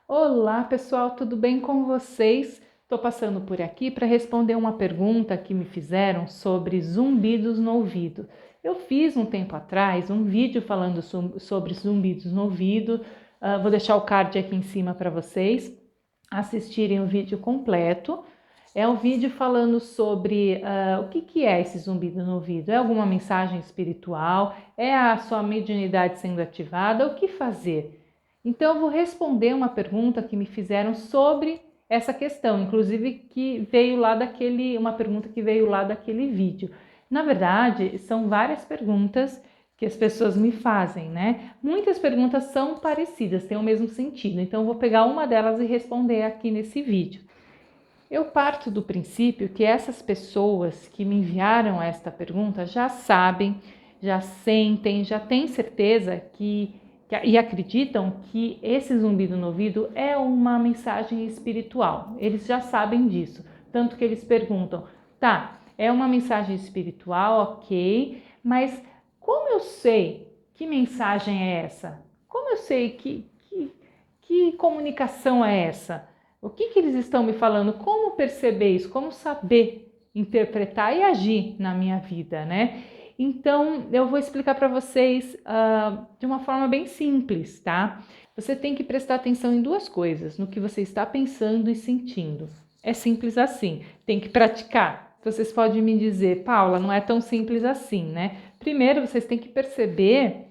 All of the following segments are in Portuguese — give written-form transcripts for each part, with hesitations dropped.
Olá, pessoal, tudo bem com vocês? Estou passando por aqui para responder uma pergunta que me fizeram sobre zumbidos no ouvido. Eu fiz um tempo atrás um vídeo falando sobre zumbidos no ouvido. Vou deixar o card aqui em cima para vocês assistirem o vídeo completo. É um vídeo falando sobre o que é esse zumbido no ouvido. É alguma mensagem espiritual? É a sua mediunidade sendo ativada? O que fazer? Então, eu vou responder uma pergunta que me fizeram sobre essa questão, inclusive uma pergunta que veio lá daquele vídeo. Na verdade, são várias perguntas que as pessoas me fazem, né? Muitas perguntas são parecidas, têm o mesmo sentido, então eu vou pegar uma delas e responder aqui nesse vídeo. Eu parto do princípio que essas pessoas que me enviaram esta pergunta já sabem, já sentem, já têm certeza e acreditam que esse zumbido no ouvido é uma mensagem espiritual. Eles já sabem disso, tanto que eles perguntam: tá, é uma mensagem espiritual, ok, mas como eu sei que mensagem é essa? Como eu sei que comunicação é essa? O que eles estão me falando? Como perceber isso? Como saber interpretar e agir na minha vida, né? Então, eu vou explicar para vocês de uma forma bem simples, tá? Você tem que prestar atenção em duas coisas, no que você está pensando e sentindo. É simples assim, tem que praticar. Vocês podem me dizer, Paula, não é tão simples assim, né? Primeiro, vocês têm que perceber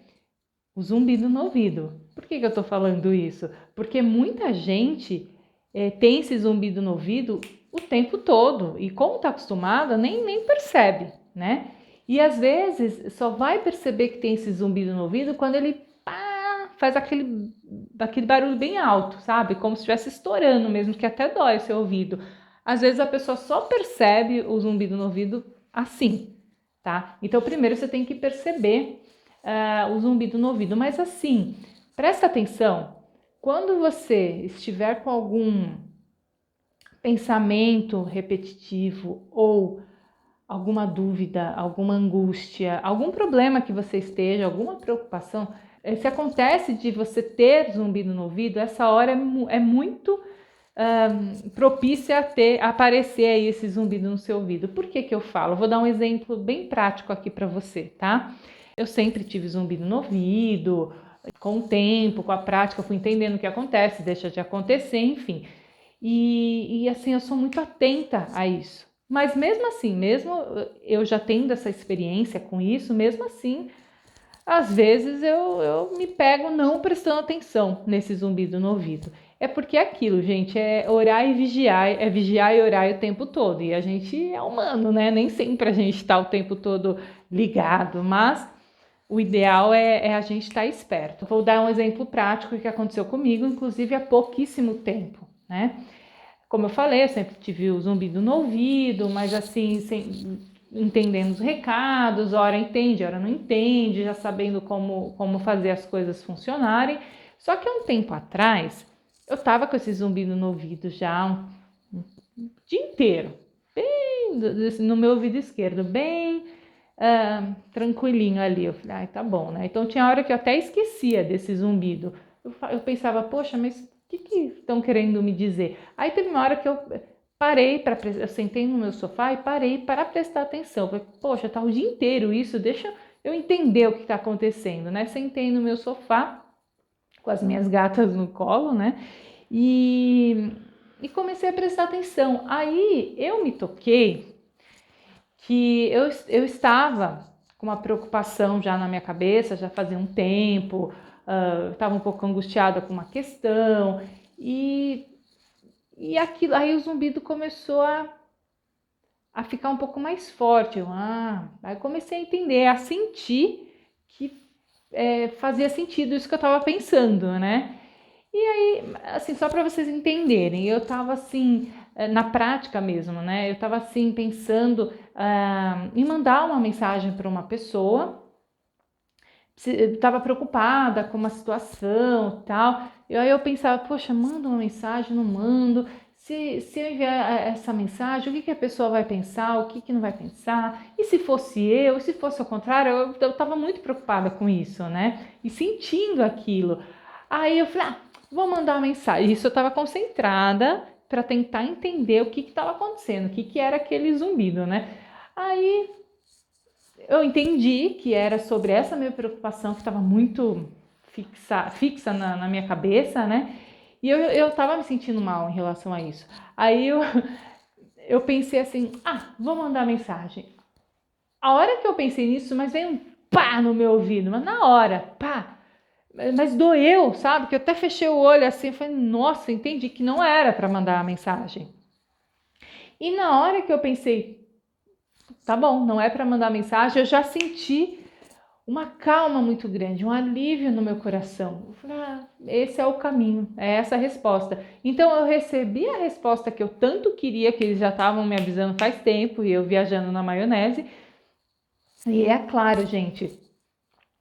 o zumbido no ouvido. Por que eu estou falando isso? Porque muita gente tem esse zumbido no ouvido o tempo todo e como está acostumada nem percebe, né? E às vezes só vai perceber que tem esse zumbido no ouvido quando ele faz aquele barulho bem alto, sabe? Como se estivesse estourando mesmo, que até dói o seu ouvido. Às vezes a pessoa só percebe o zumbido no ouvido assim, tá? Então primeiro você tem que perceber o zumbido no ouvido, mas assim, presta atenção, quando você estiver com algum pensamento repetitivo ou alguma dúvida, alguma angústia, algum problema que você esteja, alguma preocupação, se acontece de você ter zumbido no ouvido, essa hora é muito propícia a aparecer aí esse zumbido no seu ouvido. Por que eu falo? Vou dar um exemplo bem prático aqui para você, tá? Eu sempre tive zumbido no ouvido, com o tempo, com a prática, eu fui entendendo o que acontece, deixa de acontecer, enfim. E assim, eu sou muito atenta a isso. Mas mesmo assim, mesmo eu já tendo essa experiência com isso, mesmo assim, às vezes eu me pego não prestando atenção nesse zumbido no ouvido. É porque é aquilo, gente, é orar e vigiar, é vigiar e orar o tempo todo. E a gente é humano, né? Nem sempre a gente está o tempo todo ligado, mas o ideal é a gente estar esperto. Vou dar um exemplo prático que aconteceu comigo, inclusive há pouquíssimo tempo, né? Como eu falei, eu sempre tive o zumbido no ouvido, mas assim, entendendo os recados, hora entende, hora não entende, já sabendo como fazer as coisas funcionarem. Só que há um tempo atrás, eu tava com esse zumbido no ouvido já um dia inteiro, bem no meu ouvido esquerdo, bem tranquilinho ali. Eu falei, ai, tá bom, né? Então tinha hora que eu até esquecia desse zumbido. Eu pensava, poxa, mas o que estão querendo me dizer? Aí teve uma hora que eu parei eu sentei no meu sofá e parei para prestar atenção. Falei, poxa, tá o dia inteiro isso, deixa eu entender o que está acontecendo, né? Sentei no meu sofá com as minhas gatas no colo, né? E comecei a prestar atenção. Aí eu me toquei que eu estava com uma preocupação já na minha cabeça, já fazia um tempo, estava um pouco angustiada com uma questão, e aquilo, aí o zumbido começou a ficar um pouco mais forte. Aí comecei a entender, a sentir que fazia sentido isso que eu estava pensando, né? E aí, assim, só para vocês entenderem, eu estava assim, na prática mesmo, né? Eu estava assim, pensando em mandar uma mensagem para uma pessoa, estava preocupada com uma situação e tal. E aí eu pensava, poxa, mando uma mensagem, não mando. Se eu enviar essa mensagem, o que a pessoa vai pensar, o que não vai pensar? E se fosse eu, e se fosse ao contrário, eu estava muito preocupada com isso, né? E sentindo aquilo. Aí eu falei, vou mandar uma mensagem. Isso eu estava concentrada para tentar entender o que estava acontecendo, o que era aquele zumbido, né? Aí eu entendi que era sobre essa minha preocupação que estava muito fixa na minha cabeça, né? E eu tava me sentindo mal em relação a isso. Aí eu pensei assim, vou mandar mensagem. A hora que eu pensei nisso, mas veio um pá no meu ouvido, mas na hora, pá. Mas doeu, sabe? Que eu até fechei o olho assim, falei, nossa, entendi que não era para mandar a mensagem. E na hora que eu pensei, tá bom, não é para mandar mensagem, eu já senti uma calma muito grande, um alívio no meu coração. Eu falei, esse é o caminho, é essa a resposta. Então eu recebi a resposta que eu tanto queria, que eles já estavam me avisando faz tempo, e eu viajando na maionese. E é claro, gente,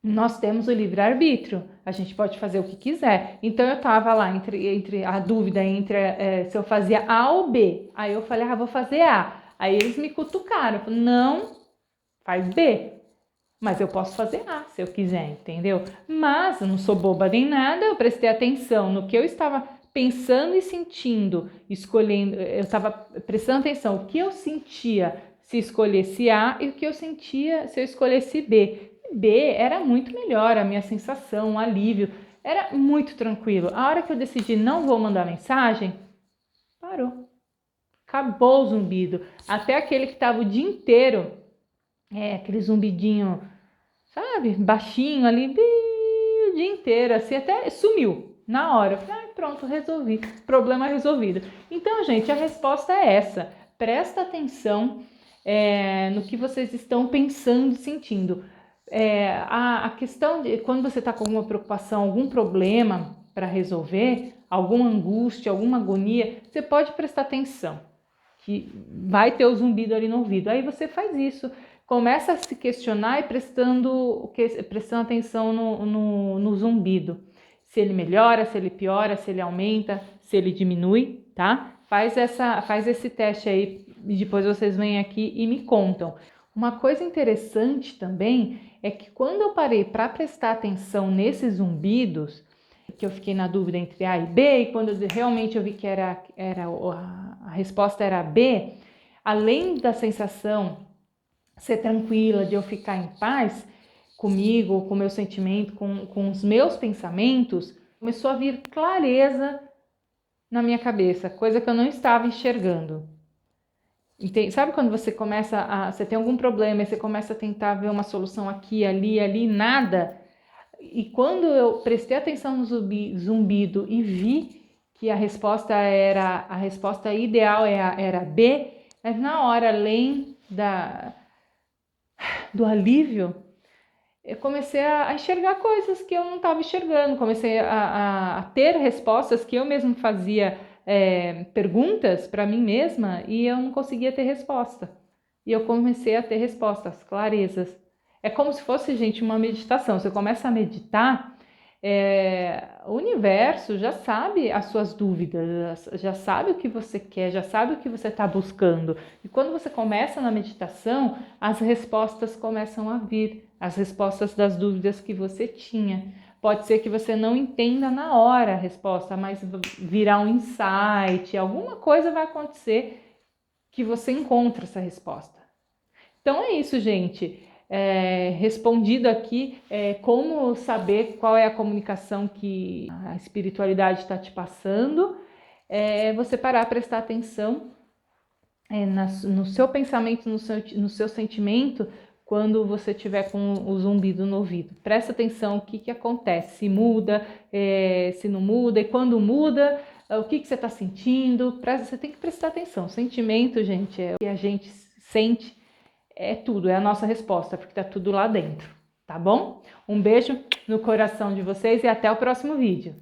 nós temos o livre-arbítrio, a gente pode fazer o que quiser. Então eu tava lá entre a dúvida entre se eu fazia A ou B. Aí eu falei, vou fazer A. Aí eles me cutucaram, eu falei, não, faz B. Mas eu posso fazer A se eu quiser, entendeu? Mas eu não sou boba nem nada, eu prestei atenção no que eu estava pensando e sentindo, escolhendo, eu estava prestando atenção o que eu sentia se escolhesse A e o que eu sentia se eu escolhesse B. B era muito melhor, a minha sensação, o alívio, era muito tranquilo. A hora que eu decidi não vou mandar mensagem, parou. Acabou o zumbido. Até aquele que estava o dia inteiro, aquele zumbidinho, sabe, baixinho ali, o dia inteiro, assim, até sumiu na hora. Eu falei, pronto, resolvi, problema resolvido. Então, gente, a resposta é essa. Presta atenção no que vocês estão pensando e sentindo. A questão de quando você está com alguma preocupação, algum problema para resolver, alguma angústia, alguma agonia, você pode prestar atenção, que vai ter o zumbido ali no ouvido. Aí você faz isso, começa a se questionar e prestando atenção no zumbido. Se ele melhora, se ele piora, se ele aumenta, se ele diminui, tá? Faz esse teste aí e depois vocês vêm aqui e me contam. Uma coisa interessante também é que quando eu parei para prestar atenção nesses zumbidos, que eu fiquei na dúvida entre A e B, e quando realmente eu vi que a resposta era B, além da sensação ser tranquila, de eu ficar em paz comigo, com o meu sentimento, com os meus pensamentos, começou a vir clareza na minha cabeça, coisa que eu não estava enxergando. Sabe quando você você tem algum problema e você começa a tentar ver uma solução aqui, ali, nada? E quando eu prestei atenção no zumbido e vi que a resposta ideal era B, mas na hora, além do alívio, eu comecei a enxergar coisas que eu não estava enxergando, comecei a ter respostas que eu mesmo fazia perguntas para mim mesma e eu não conseguia ter resposta. E eu comecei a ter respostas, clarezas. É como se fosse, gente, uma meditação. Você começa a meditar, o universo já sabe as suas dúvidas, já sabe o que você quer, já sabe o que você está buscando. E quando você começa na meditação, as respostas começam a vir, as respostas das dúvidas que você tinha. Pode ser que você não entenda na hora a resposta, mas virá um insight, alguma coisa vai acontecer que você encontra essa resposta. Então é isso, gente. Respondido aqui, como saber qual é a comunicação que a espiritualidade está te passando, você parar, prestar atenção no seu pensamento, no seu sentimento, quando você estiver com o zumbido no ouvido. Presta atenção o que acontece, se muda, se não muda, e quando muda, o que você está sentindo. Você tem que prestar atenção. Sentimento, gente, é o que a gente sente, é tudo, é a nossa resposta, porque tá tudo lá dentro, tá bom? Um beijo no coração de vocês e até o próximo vídeo.